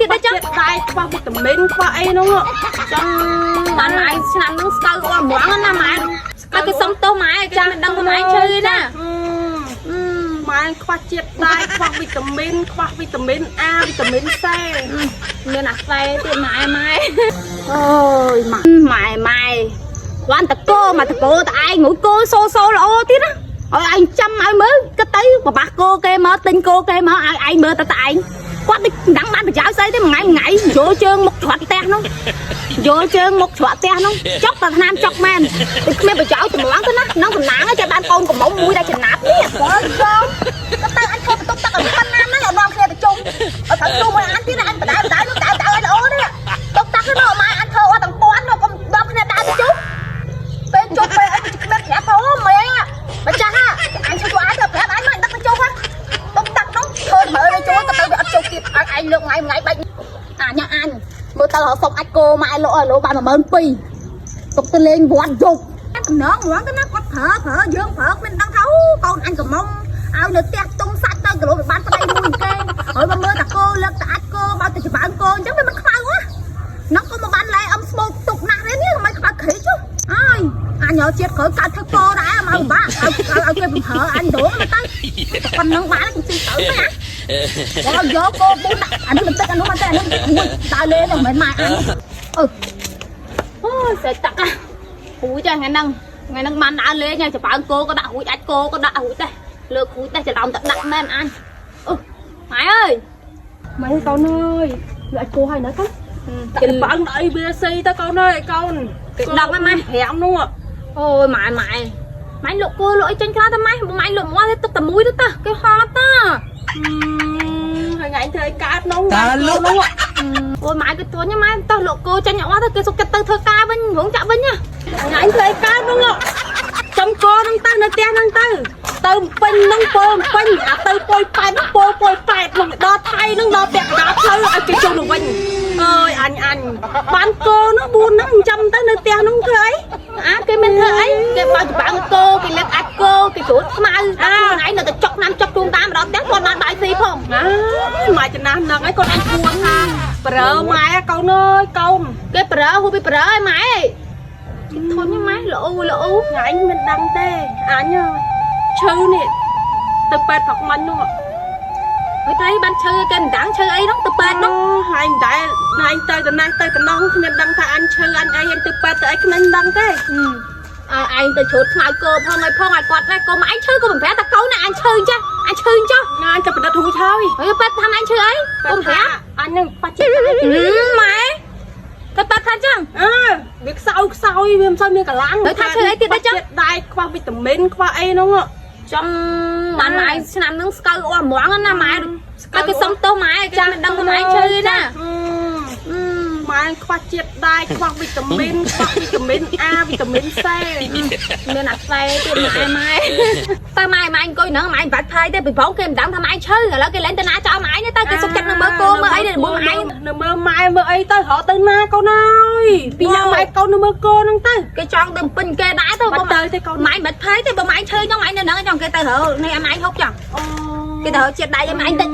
ទៀតដែរចឹងតែខ្វះវីតាមីនខ្វះអីនោះចឹងបានម៉ែឆ្នាំហ្នឹងស្កៅអស់ហ្មងណាម៉ែតែគេសុំទោសម៉ែគេមិនដឹងថាម៉ែឈឺណាម៉ែខ្វះជាតិដែកខ្វះវីតាមីនខ្វះវីតាមីន A វីតាមីន C មានអាខ្សែទៀតម៉ែអូយម៉ែគាត់តកោមកតកោតឯងងុយគោសូល្អទៀតណាឲ្យឯងចាំឲ្យមើលគិតទៅបបាស់គោគេមកទិញគោគេមកឲ្យឯងមើលតែឯងគាត់មិនដឹងបានប្រយោជន៍ស្អីទេមួយថ្ងៃយកជើងមុខច្រត់ផ្ទះនោះយកជើងមុខច្រត់ផ្ទះនោះចុកតែថ្នាំចុកមែនតែគ្មានប្រយោជន៍ចម្លងទៅណាក្នុងតំណាងតែបានកូនកំមុំមួយដែលចំណាប់នេះបងក៏ទៅអញធ្វើបន្ទប់ទឹកឲ្យប៉ុណ្ណាហ្នឹងឲ្យនាំគ្នាទៅជុំឲ្យត្រូវជុំឲ្យអញទៀតអញបដានោះដើរឲ្យល្អនេះទុកតាក់ទៅម៉ែអញធ្វើអត់ទាំងពាន់នោះកុំដល់គ្នាដើរទៅជុំពេលជុំពេលអញគ្មានប្រាប់អូម៉ែម្ចាស់អញជួយអញទៅប្រាប់អញមកដឹកទៅជុំហ្នឹងទុកតាក់នោះធ្វើមើលទៅជួយទៅវាអត់ជុំទៀតឲ្យឯងលើកថ្ងៃបាច់ញ៉ាអញមើលទៅរកសុកអាចគោម៉ែលោកបាន12000ទុកទៅលេងវត្តយប់កំណងហ្មងទៅណាគាត់ប្រើយើងប្រើមិនដឹងថាកូនអញកំមុំឲ្យនៅផ្ទះទុំសាច់ទៅគីឡូវាបានប្តីមួយគេហើយមកមើលតាគោលើកតាអាចគោមកទៅច្បាំងគោអញ្ចឹងវាមិនខ្មៅហ៎នោះក៏មកបានឡែអ៊ំស្មោកទុកណាស់នេះមិនខ្មៅគ្រីចអើយអញយកជាតិក្រោយកាត់ធ្វើគោដែរមកបាក់ឲ្យគេប្រើអញដងទៅប៉ុណ្ណឹងបានខ្ញុំទីទៅណាបើយកគោពុះដាក់អានេះមិនទឹកអានោះមិនទឹកអានេះមួយដើរលេងមិនមែនម៉ែអញអូសេចតាក់ហួយចាថ្ងៃហ្នឹងបានដើរលេងហើយច្បាំងគោក៏ដាក់ហួយអាចគោក៏ដាក់ហួយដែរលើកហួយដែរច្រឡំតែដាក់មែនអញម៉ែអើយម៉ែកូនអើយវាអាចគោហើយណាកូនគេបាំងអីវាស៊ីទៅកូនអើយកូនគេដឹងហ្នឹងម៉ែ5នោះអូយម៉ែលក់គោលក់អីចេញខ្លះតែម៉ែលក់មកទេទឹកតែមួយទៅតាគេហត់តាហើយថ្ងៃធ្វើឲ្យកើតនោះតើលក់នោះអូយម៉ែគេទួញម៉ែតោះលក់គោចេញអត់ទៅគេសុកចិត្តទៅធ្វើការវិញរងចាក់វិញណាថ្ងៃធ្វើឲ្យកើតនោះចំគោនឹងទៅនៅផ្ទះនឹងទៅពេញនឹងពោពេញអាទៅពុយប៉ែតនឹងដល់ថៃនឹងដល់ពាក់កណ្ដាលផ្លូវឲ្យគេចុះទៅវិញអើយអញបានគោនោះ4ហ្នឹងចាំទៅនៅផ្ទះនោះធ្វើអីគេមិនធ្វើអីគេបើច្បាំងគោគេលើកអាចគោគេជ្រួតខ្មៅថ្ងៃនៅតែចុកណាំចុកជូនតាមម្ដងផ្ទះគាត់បានបាយស៊ីផងម៉ែចំណាស់ហ្នឹងឯងគាត់អញគួរថាប្រើម៉ែកូនអើយកូនគេប្រើហូបពីប្រើឲ្យម៉ែគេធន់ម៉ែល្អអញមិនដឹងទេអញឈឺនេះទៅពេទ្យផឹកមាញ់នោះហើយត្រីបានឈឺគេមិនដឹងឈឺអីនោះទៅពេទ្យនោះហើយមិនដែរណៃទៅទៅណាស់ទៅតំណងគ្មានដឹងថាអញឈឺអញអីទៅពេទ្យទៅអីគ្មានដឹងទេឯងទៅជ្រួតខ្មៅគោផងឲ្យគាត់ដែរកុំឯងឈឺក៏មិនប្រាប់តែកូនណាអញឈឺចាអញឈឺចុះអញទៅប្រឌិតរួចហើយពេទ្យថាអញឈឺអីកុំប្រាប់អញនឹងបាច់ចិត្តម៉ែគាត់បាត់ថាចឹងវាខ្សោយវាមិនសូវមានកម្លាំងហើយថាឈឺអីទៀតដែរចឹងដែកខ្វះវីតាមីនខ្វះអីនោះចំបានម៉ែឆ្នាំហ្នឹងស្កៅអស់ហ្មងណាម៉ែគេសុំទោសម៉ែគេមិនដឹងថាម៉ែឈឺណាម៉ែខ្វះជាតិដែកខ្វះវីតាមីនខ្វះវីតាមីន A វីតាមីន C មានអាខ្សែទៀតម៉ែតែម៉ែអង្គុយហ្នឹងម៉ែមិនបាច់ផាយទេពីព្រោះគេមិនដឹងថាម៉ែឈឺឥឡូវគេលែងទៅណាចោលម៉ែនេះទៅគេសុខចិត្តនៅមើលគោមើលអីនេះមើលម៉ែនៅមើលម៉ែមើលអីទៅរកទៅណាកូនអើយពីយ៉ាងម៉ែកូននៅមើលគោហ្នឹងទៅគេចង់ទៅពេញគេដែរទៅបើទៅទេកូនម៉ែមិនបាច់ផាយទេបើម៉ែឈឺចឹងម៉ែនៅហ្នឹងចង់គេទៅរកនេះឲ្យម៉ែហូបចឹងគេទៅរកជាតិដែកឲ្យម៉ែតិច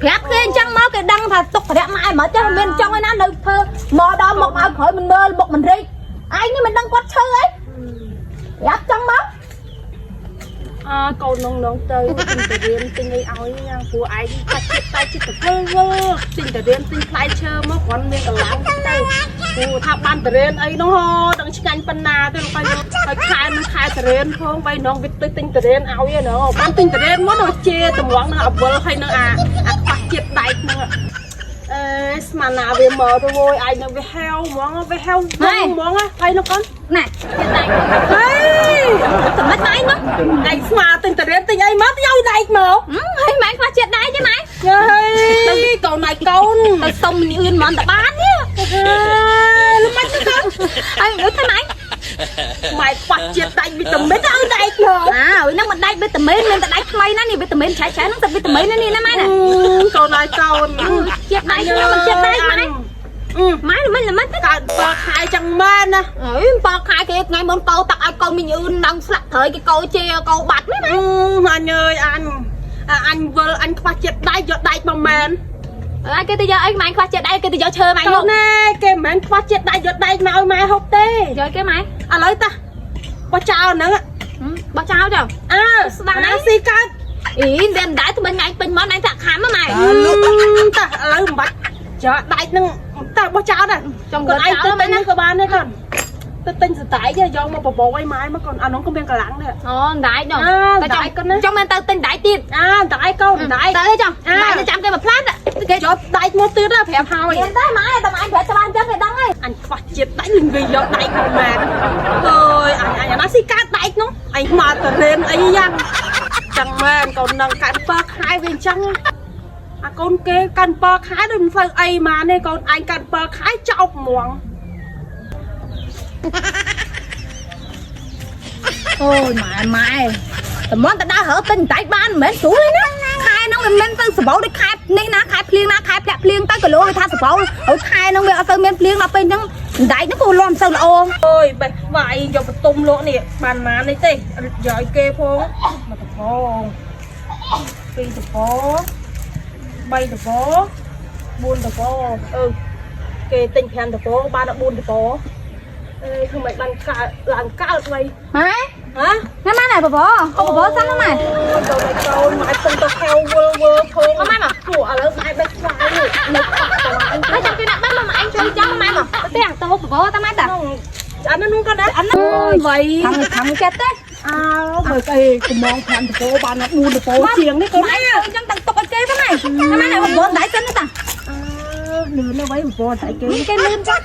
ប្រាប់គេអញ្ចឹងមកគេដឹងថាទុកប្រាក់ម៉ែមកចាស់មានចង់ឯណានៅធ្វើមកដល់មកឲ្យក្រោយមិនមើលមុខមិនរីកឯងនេះមិនដឹងគាត់ឈឺអីប្រាប់ចឹងមកកូននងទៅទិញទៅរៀនទិញអីឲ្យយ៉ាងព្រោះឯងកាត់ចិត្តតែចិត្តទៅធ្វើទិញទៅរៀនទិញផ្លែឈើមកគ្រាន់មានកម្លាំងទៅព្រោះថាបានទៅរៀនអីនោះដឹងឆ្ងាញ់ប៉ុណ្ណាទេលោកហើយខែនឹងខែទៅរៀនផងបីនងវាទៅទិញទៅរៀនឲ្យឯណោបានទិញទៅរៀនមកនោះជាតម្រង់នឹងអវលហើយនឹងអាខ្វះជាតិដែកហ្នឹងស្មានណាវាមកទៅវយឯងនឹងវាហៅហ្មងវាហៅហ្មងហើយនោះកូនណែជាតិដែកហេសម្បត្តិម៉ែមកឯងស្មាទិញទៅរៀនទិញអីមកទៅឲ្យដែកមកហើយម៉ែខ្វះជាតិដែកទេម៉ែហើយកូនម៉ែកូនទៅសុំញឿនមិនតបានទេលំបាច់ទៅកូនហើយដូចថាម៉ែម៉ែខ្វះជាតិដែកវីតាមីនឲ្យដែកមកហើយហ្នឹងមិនដែកវីតាមីនមានតែដែកថ្មីណានេះវីតាមីនឆែកហ្នឹងតែវីតាមីននេះណាម៉ែណាកូនឲ្យកូនជាតិដែកខ្ញុំមិនជាតិដែកម៉ែម៉ែមិនទៅកើតបើខែចឹងមែនណាអើយបើខែគេថ្ងៃមុនកោតាក់ឲ្យកូនមីញឿនដល់ស្លាក់ត្រូវគេកោជាកោបាត់ណាអញអើយអញវិលអញខ្វះជាតិដែកយកដែកមកមែន ai cái tôi giờ anh mày khoa chết đây cái tôi giờ chơi mày Cậu nè cái mẹ khoa chết đại giật đây mà ôi mẹ hộp tê giờ cái mày à lấy ta bao chào nữa bao chào cho đang nói gì cả ý đen đái tụi mình món anh thật khám mà mày ta lấy một bạch chờ đại nâng ta bao chào này trong còn cái anh tôi bên các bạn đấy con tôi tin sự tải chứ do mà bộ quay máy mà còn nó không biết cả lắng này đái đâu đại con đấy trong bên tao tin đái tiền đại câu đại tới cho đái nó chạm cái mà flat á cái chỗ đại một tiếng đó phèo hao hiện tới mãi tao anh phải tao ăn chết này đắng ấy anh phát chết đánh lên vì do đại của mẹ rồi anh nói xí cát đại nó anh mà tao lên ấy nhá chẳng mà còn nâng cạn bạc hai bên trắng con kê cạn bạc hai đừng phải ấy mà nên còn anh cạn bạc hai chọc muỗng ôi mày tao món tao đã hở tin tại ban mến tuổi nó khai nó mình tư sờ bầu đi khai nên na khai plieng na khai plẹt plieng tới cái lỗ tha sờ bầu ở khai nó ở tới men plieng nó bên trong đại nó cô lom sao là ô ôi bạch vậy cho tung lỗ này bàn má này tê giỏi kê phố mà tập phố phi tập phố bay tập phố buôn tập phố kê tinh phèn tập phố ba đã buôn tập phố không phải làm cao vậy hả hả cái má này bà không bà xanh lắm mày câu mày tung tao theo vơ thôi mày mà của ở lớp mày bạch phải nó lấy trong cái nắp bát mà anh chơi cháu mày mà cái hàng tô bà tao mày ta anh nó nuôi con đấy anh vậy thằng chết đấy bởi cái mong phèn tập phố ba nó buôn tập phố chiềng đấy con mày trong tầng tục ở kia thế này cái má này bà đại chân đấy ta lừa nó váy một tại cái lươn chắc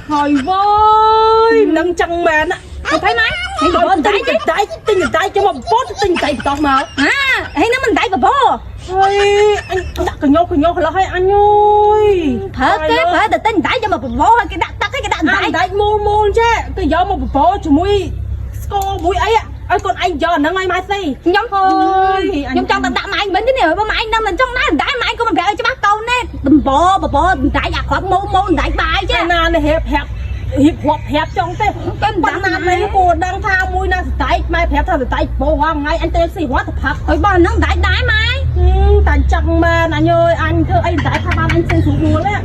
hồi vơi nâng chân mền á mày thấy máy thấy bố tinh tay cho mà bố tinh tay tao mà thấy nó mình đẩy vào bố ơi anh đặt cái nhau là hai anh ơi thở cái phải để tinh đẩy cho mà bố cái đặt tắt cái đặt đẩy môn chứ cái gió mà bố cho mũi cô mũi ấy á còn anh giờ nó ngay mai xì nhóm thôi nhóm trong tận mày mình thế nào mà anh đang mình trong đó đẩy mày có mà về cho bác câu nè bố đẩy giặc khoảng môn đẩy bài chứ na này hiệp hoạt hẹp trong cái bạn nam này cô đang tha mũi na tay mai hẹp thằng tay bố hoàng ngay anh tên xì hóa thật thật ôi bọn nó đẩy mày tại chẳng mà anh ơi anh thưa anh đẩy tham anh xì xuống luôn á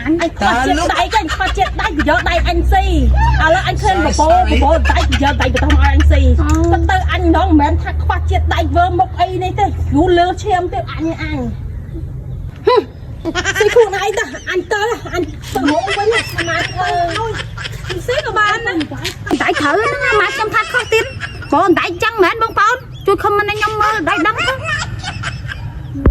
anh phát chết đẩy cái anh phát chết đẩy giờ đẩy anh xì là anh khen bố đẩy giờ đẩy của thằng anh xì tới anh nó mến thằng phát chết đẩy vơ một ấy này thế lú lơ xem thế anh xí khu này ta anh tới anh tự hổ với mà thôi xí của bạn đẩy thử nó mà trong thắt khó tin bố đẩy chăng mến bông bông chui không mình anh nhom mơ đẩy đắng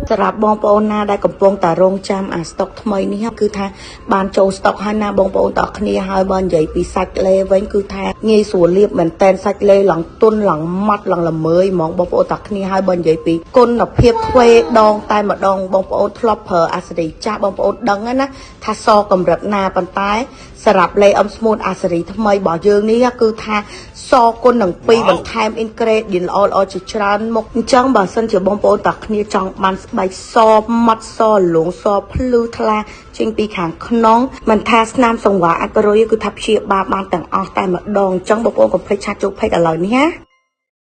สำหรับบองปอนนาได้กำปองแต่โรงจำสต็อกทำไมนี่ครับคือทางบานโจสต็อกให้นาบองปอนต่อคณีหายบานใหญ่ปีสักเล่ไว้คือทางเงยส่วนเรียบเหมือนแตนสักเล่หลังต้นหลังมัดหลังละเมยมองบองปอนต่อคณีหายบานใหญ่ปีก้นหนับเพียบเวดองตายมาดองบองปอนทลอปเพออาศัยจ้าบองปอนดังนะถ้าซอกำรับนาปันตายสำหรับเลอมสมุนอาศัยทำไมบ่อเยืองนี้คือทางซอก้นหนังปีบันไทม์อินเกรดดินออลจิตรันมกจังบ่อเส้นเจียวบองปอนต่อคณีจังมันใบซอมัดซอหลงซอพลูทลาจึงปีขางขน้องมันทาสนามสงวาอักโรยคือทับเชียบาบานต่างออกแต่มาดองจังบอกโอนกับเพชรชาจุกเพชรอะไรนี่ฮะ